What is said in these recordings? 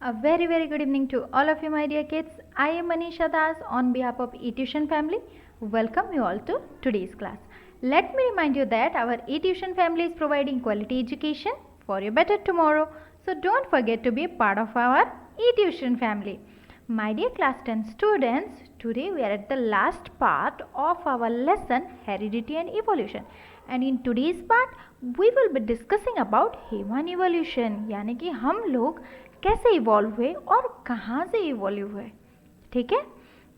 A very good evening to all of you, my dear kids. I am Manisha Das on behalf of eTuition family. Welcome you all to today's class. Let me remind you that our eTuition family is providing quality education for your better tomorrow. So don't forget to be a part of our eTuition family. My dear class 10 students, today we are at the last part of our lesson Heredity and Evolution. And in today's part, we will be discussing about human evolution. यानी कि हम लोग कैसे evolve हुए और कहाँ से evolve हुए. ठीक है,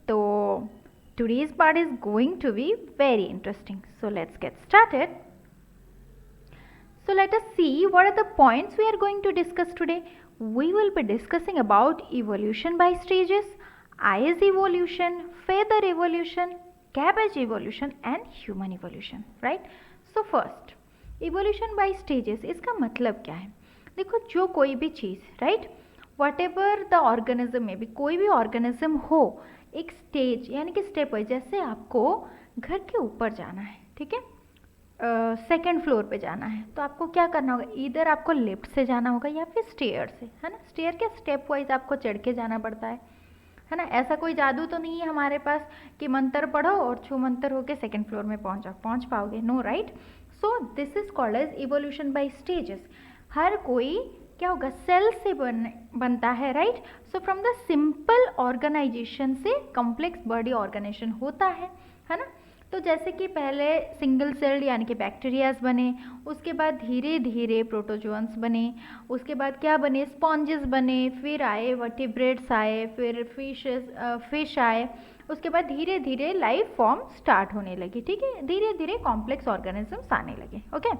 तो today's part is going to be very interesting. So let's get started. So let us see what are the points we are going to discuss today. We will be discussing about evolution by stages, eyes evolution, feather evolution, cabbage evolution and human evolution, right? So first, evolution by stages, इसका मतलब क्या है? देखो, जो कोई भी चीज़, right, whatever the organism में भी, कोई भी ऑर्गेनिज्म हो, एक स्टेज यानी कि स्टेप वाइज, जैसे आपको घर के ऊपर जाना है, ठीक है, सेकेंड फ्लोर पे जाना है, तो आपको क्या करना होगा? इधर आपको लिफ्ट से जाना होगा या फिर स्टेयर से, है ना. स्टेयर के स्टेप वाइज आपको चढ़ के जाना पड़ता है ना. ऐसा कोई जादू तो नहीं है हमारे पास कि मंत्र पढ़ो और छू मंत्र होके सेकेंड फ्लोर में पहुंच पाओगे. No, right. So this is called as evolution by stages. हर कोई क्या होगा? सेल से बनता है, right. So from the simple organisation से कॉम्प्लेक्स बॉडी ऑर्गेनाइजेशन होता है ना. तो जैसे कि पहले सिंगल सेल्ड यानी कि बैक्टीरियाज बने, उसके बाद धीरे धीरे प्रोटोजोअन्स बने, उसके बाद क्या बने? स्पॉन्जेस बने, फिर आए वर्टिब्रेट्स आए, फिर फिश आए, उसके बाद धीरे धीरे लाइफ फॉर्म स्टार्ट होने लगी. ठीक है, धीरे धीरे कॉम्प्लेक्स ऑर्गेनिजम्स आने लगे. ओके,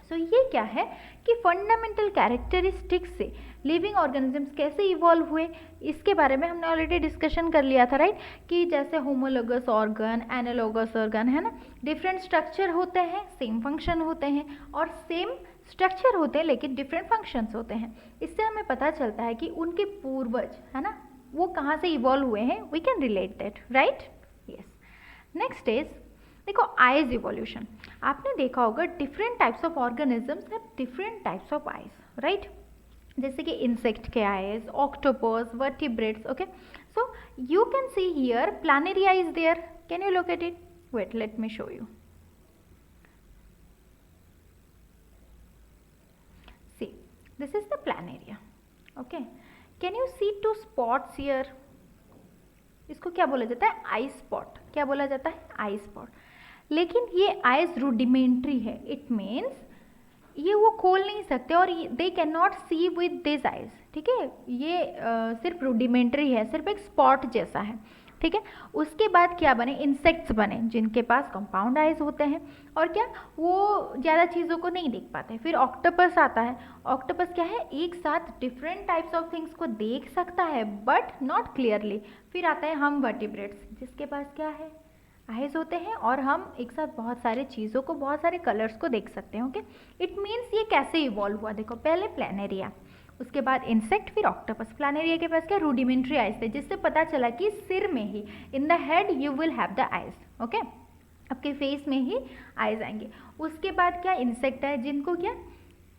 सो ये क्या है कि फंडामेंटल कैरेक्टरिस्टिक्स से लिविंग ऑर्गेनिजम्स कैसे इवॉल्व हुए, इसके बारे में हमने ऑलरेडी डिस्कशन कर लिया था, राइट. कि जैसे होमोलोगस ऑर्गन, एनालोगस ऑर्गन, है ना, डिफरेंट स्ट्रक्चर होते हैं, सेम फंक्शन होते हैं, और सेम स्ट्रक्चर होते हैं लेकिन डिफरेंट फंक्शंस होते हैं. इससे हमें पता चलता है कि उनके पूर्वज, है ना, वो कहाँ से इवॉल्व हुए हैं. We can relate that, right. Yes. Next is, देखो, आइज इवोल्यूशन. आपने देखा होगा different types of organisms have different types of eyes, right. जैसे कि इंसेक्ट के eyes, octopus, vertebrates. Okay, so you can see here planarian eyes there. Can you look at it? Wait, let me show you. See, this is the planaria. Okay, can you see two spots here? इसको क्या बोला जाता है? Eye spot. क्या बोला जाता है? Eye spot. लेकिन ये आइज रूडिमेंट्री है. इट मीन्स ये वो खोल नहीं सकते और they can not see with this eyes. ठीक है, ये सिर्फ रूडिमेंट्री है, सिर्फ एक स्पॉट जैसा है. ठीक है, उसके बाद क्या बने? इंसेक्ट्स बने जिनके पास कंपाउंड आइज होते हैं, और क्या, वो ज़्यादा चीज़ों को नहीं देख पाते. फिर ऑक्टोपस आता है. ऑक्टोपस क्या है? एक साथ डिफरेंट टाइप्स ऑफ थिंग्स को देख सकता है बट नॉट क्लियरली. फिर आता है हम वर्टिब्रेट्स, जिसके पास क्या है? आइज होते हैं, और हम एक साथ बहुत सारे चीज़ों को, बहुत सारे कलर्स को देख सकते हैं. ओके, इट मीन्स ये कैसे इवॉल्व हुआ? देखो, पहले प्लानेरिया, उसके बाद इंसेक्ट, फिर ऑक्टोपस. प्लानेरिया के पास क्या? रूडिमेंट्री आइज थे, जिससे पता चला कि सिर में ही, in the head you will have the eyes. Okay, आपके फेस में ही आइज आएंगे. उसके बाद क्या? इंसेक्ट है, जिनको क्या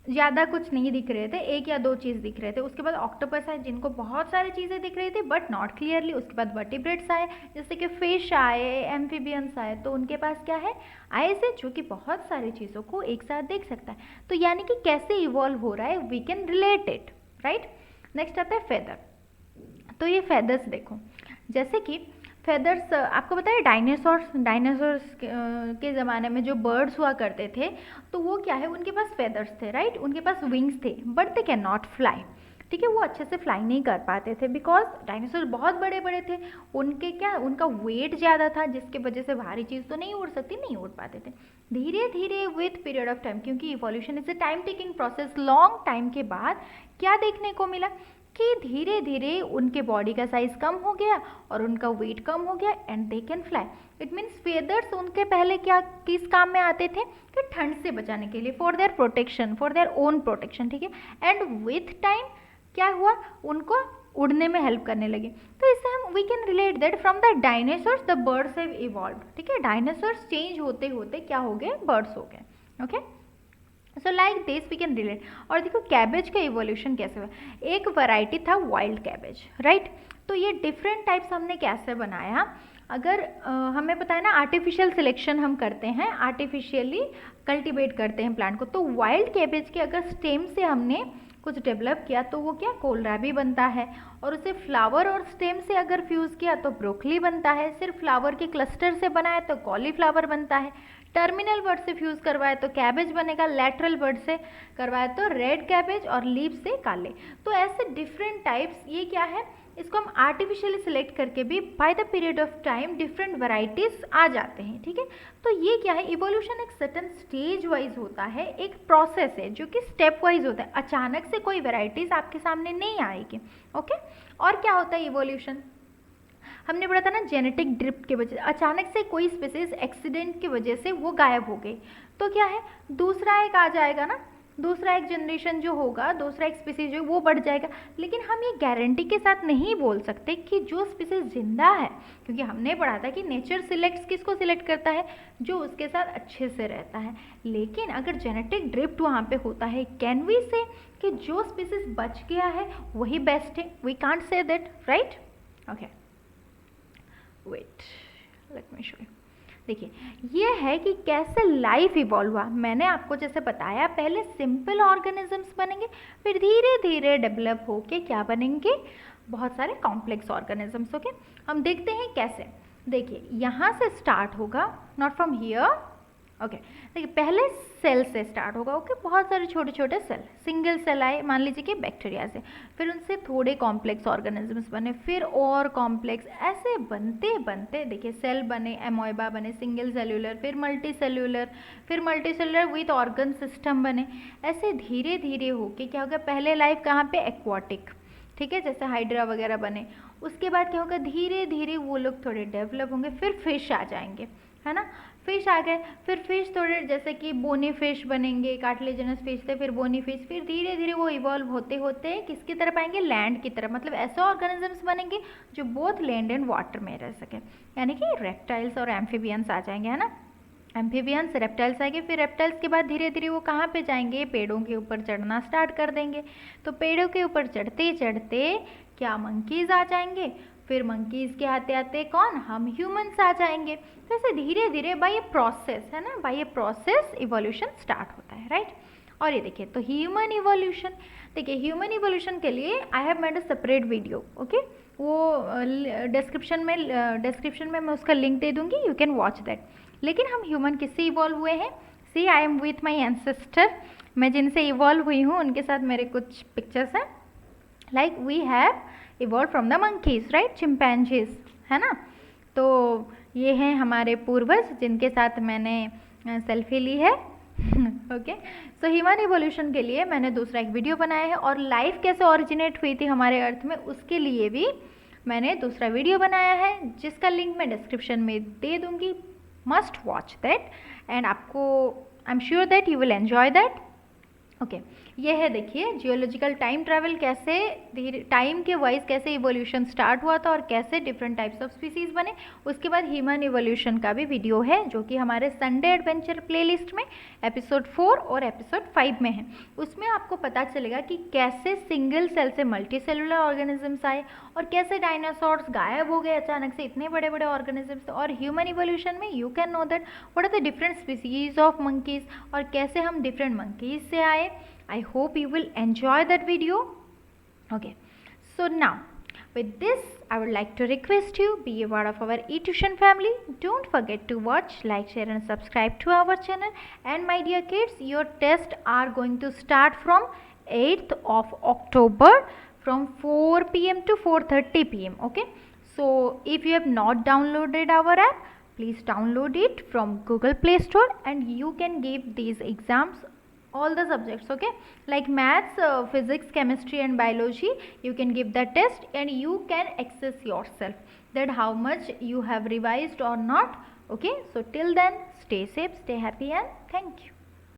ज़्यादा कुछ नहीं दिख रहे थे, एक या दो चीज़ दिख रहे थे. उसके बाद ऑक्टोपस है, जिनको बहुत सारी चीज़ें दिख रही थी बट नॉट क्लियरली. उसके बाद वर्टिब्रेट्स आए, जैसे कि फिश आए, एम्फीबियंस आए, तो उनके पास क्या है? आइज है, जो कि बहुत सारी चीज़ों को एक साथ देख सकता है. तो यानी कि कैसे इवॉल्व हो रहा है, we can relate it, right. Next आता है फेदर. तो ये फेदर्स देखो, जैसे कि फेदर्स, आपको पता है डायनासोर्स के ज़माने में जो बर्ड्स हुआ करते थे, तो वो क्या है? उनके पास फेदर्स थे, राइट. उनके पास विंग्स थे but they can not fly. ठीक है, वो अच्छे से फ्लाई नहीं कर पाते थे बिकॉज डायनासोर बहुत बड़े बड़े थे. उनके क्या, उनका वेट ज़्यादा था, जिसके वजह से भारी चीज़ तो नहीं उड़ सकती, नहीं उड़ पाते थे. धीरे धीरे विथ पीरियड ऑफ टाइम, क्योंकि evolution is a time taking process, long time के बाद क्या देखने को मिला कि धीरे धीरे उनके बॉडी का साइज कम हो गया और उनका वेट कम हो गया and they can fly. It means feathers उनके पहले क्या, किस काम में आते थे? कि ठंड से बचाने के लिए, for their protection, for their own protection. ठीक है, एंड विथ टाइम क्या हुआ? उनको उड़ने में हेल्प करने लगे. तो इससे हम we can relate that from the dinosaurs the birds have evolved. ठीक है, डायनासोर्स चेंज होते होते क्या हो गए? बर्ड्स हो गए. Okay, so like this we can relate. और देखो कैबेज का इवोल्यूशन कैसे हुआ, एक वैरायटी था वाइल्ड कैबेज, राइट। तो ये डिफरेंट टाइप्स हमने कैसे बनाया, अगर हमें पता है ना आर्टिफिशियल सिलेक्शन हम करते हैं, आर्टिफिशियली कल्टीवेट करते हैं प्लांट को, तो वाइल्ड कैबेज के अगर स्टेम से हमने कुछ डेवलप किया तो वो क्या कोलराबी बनता है, और उसे फ्लावर और स्टेम से अगर फ्यूज़ किया तो ब्रोकली बनता है, सिर्फ फ्लावर के क्लस्टर से बनाया तो कॉलीफ्लावर बनता है, टर्मिनल बर्ड से फ्यूज़ करवाए तो कैबेज बनेगा, लैटरल बर्ड से करवाए तो रेड कैबेज, और लीव से काले। तो ऐसे डिफरेंट टाइप्स, ये क्या है, इसको हम आर्टिफिशियली सिलेक्ट करके भी by the period of time different varieties आ जाते हैं, ठीक है। तो ये क्या है, इवोल्यूशन एक सर्टन स्टेज वाइज होता है, एक प्रोसेस है जो कि स्टेप वाइज होता है, अचानक से कोई वैराइटीज आपके सामने नहीं आएगी, ओके। और क्या होता है इवोल्यूशन, हमने पढ़ा था ना जेनेटिक ड्रिफ्ट की वजह से, अचानक से कोई स्पीसीज एक्सीडेंट की वजह से वो गायब हो गई, तो क्या है दूसरा एक आ जाएगा ना, दूसरा एक जनरेशन जो होगा, दूसरा एक स्पीसीज जो वो बढ़ जाएगा। लेकिन हम ये गारंटी के साथ नहीं बोल सकते कि जो स्पीसीज जिंदा है, क्योंकि हमने पढ़ा था कि नेचर सिलेक्ट्स, किसको सिलेक्ट करता है, जो उसके साथ अच्छे से रहता है। लेकिन अगर जेनेटिक ड्रिफ्ट वहाँ पे होता है, कैन वी से कि जो स्पीसीज बच गया है वही बेस्ट है, we can't say that, right. Okay wait, let me show you. देखिए ये है कि कैसे लाइफ इवॉल्व हुआ। मैंने आपको जैसे बताया पहले सिंपल ऑर्गेनिजम्स बनेंगे, फिर धीरे धीरे डेवलप होके क्या बनेंगे, बहुत सारे कॉम्प्लेक्स ऑर्गेनिजम्स, ओके। हम देखते हैं कैसे। देखिए यहाँ से स्टार्ट होगा, नॉट फ्रॉम हियर, ओके। देखिए पहले सेल से स्टार्ट होगा, ओके, बहुत सारे छोटे छोटे सेल, सिंगल सेल आए मान लीजिए कि बैक्टीरिया से, फिर उनसे थोड़े कॉम्प्लेक्स ऑर्गेनिजम्स बने, फिर और कॉम्प्लेक्स, ऐसे बनते बनते देखिए सेल बने, एमोइबा बने, सिंगल सेल्यूलर, फिर multi cellular with organ system बने। ऐसे धीरे धीरे होके क्या होगा, पहले लाइफ कहाँ पे, एक्वाटिक, ठीक है, जैसे हाइड्रा वगैरह बने। उसके बाद क्या होगा, धीरे धीरे वो लोग थोड़े डेवलप होंगे, फिर फिश आ जाएंगे, है ना, फिश आ गए, फिर फिश थोड़े जैसे कि बोनी फिश बनेंगे, कार्टिलेजिनस फिश थे, फिर बोनी फिश, फिर धीरे धीरे वो इवॉल्व होते होते किसकी तरफ आएंगे, लैंड की तरफ। मतलब ऐसे ऑर्गेनिजम्स बनेंगे जो बोथ लैंड एंड वाटर में रह सके, यानी कि रेप्टाइल्स और एम्फीबियंस आ जाएंगे, है ना, एम्फीबियंस, रेप्टाइल्स आएंगे, फिर रेप्टाइल्स के बाद धीरे धीरे वो कहाँ पे जाएंगे, पेड़ों के ऊपर चढ़ना स्टार्ट कर देंगे। तो पेड़ों के ऊपर चढ़ते चढ़ते क्या मंकीज आ जाएंगे, फिर मंकीज़ के आते आते कौन, हम ह्यूमंस आ जाएंगे। तो ऐसे धीरे धीरे बाय ए प्रोसेस, है ना, by a process evolution start होता है, राइट। और ये देखिए तो ह्यूमन इवोल्यूशन, देखिए ह्यूमन इवोल्यूशन के लिए I have made a separate video, okay, वो डिस्क्रिप्शन में मैं उसका लिंक दे दूंगी, यू कैन वॉच दैट। लेकिन हम ह्यूमन किससे इवॉल्व हुए हैं, see I am with my ancestor, मैं जिनसे इवॉल्व हुई हूँ उनके साथ मेरे कुछ पिक्चर्स हैं, like we have evolve from the monkeys, right, chimpanzees, है ना। तो ये हैं हमारे पूर्वज जिनके साथ मैंने सेल्फी ली है, ओके। सो ह्यूमन इवोल्यूशन के लिए मैंने दूसरा एक वीडियो बनाया है, और लाइफ कैसे ओरिजिनेट हुई थी हमारे अर्थ में उसके लिए भी मैंने दूसरा वीडियो बनाया है, जिसका लिंक मैं डिस्क्रिप्शन में दे दूँगी, मस्ट वॉच दैट, एंड आपको I am sure that you will enjoy that, okay. ये है देखिए जियोलॉजिकल टाइम ट्रैवल, कैसे धीरे टाइम के वाइज कैसे इवोल्यूशन स्टार्ट हुआ था और कैसे डिफरेंट टाइप्स ऑफ स्पीसीज बने। उसके बाद ह्यूमन इवोल्यूशन का भी वीडियो है जो कि हमारे संडे एडवेंचर प्लेलिस्ट में एपिसोड 4 और एपिसोड 5 में है। उसमें आपको पता चलेगा कि कैसे सिंगल सेल से मल्टी सेलुलर ऑर्गेनिजम्स आए, और कैसे डायनासोर्स गायब हो गए अचानक से, इतने बड़े बड़े ऑर्गेनिजम्स। और ह्यूमन इवोल्यूशन में you can know that what are the different species of monkeys, और कैसे हम डिफरेंट मंकीज से आए। I hope you will enjoy that video. Okay, so now with this I would like to request you be a part of our eTuition family. Don't forget to watch, like, share and subscribe to our channel. And my dear kids, your tests are going to start from 8th of October from 4 p.m. to 4:30 p.m. okay, so if you have not downloaded our app, please download it from Google Play Store, and you can give these exams all the subjects, okay, like maths, physics, chemistry and biology. You can give the test and you can assess yourself that how much you have revised or not, okay. So till then, stay safe, stay happy, and thank you.